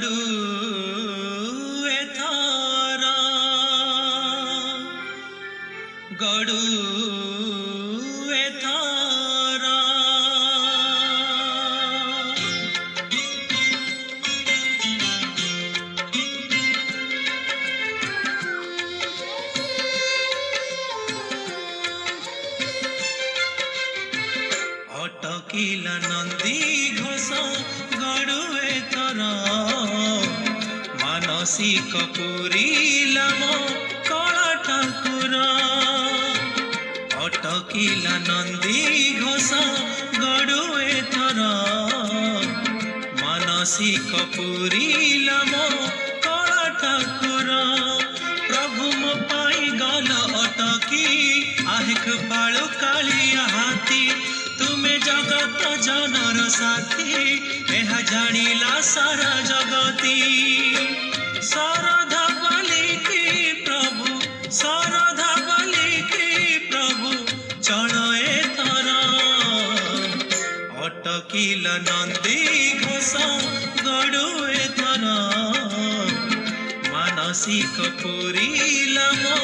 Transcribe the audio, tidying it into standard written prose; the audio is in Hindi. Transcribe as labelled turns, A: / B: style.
A: गडू एथारा गडू एथारा अटकिला नंदी घोष गडू एथरा मानसिक पुरीला मो कला ठाकुर अटकिला नंदी घोष गडू एथरा मानसिक पुरीला मो कला ठाकुर प्रभु मो पाई गल अटकी आहेक बाळु कालिया हाथी तुमे जगत जनर साथी यह जानिला सारा जगती सरधा बलिकी प्रभु सरधा बलिकी प्रभु चल एथरा अटकिल नंदी घोष गडू एथरा मानसिक पुरीला मो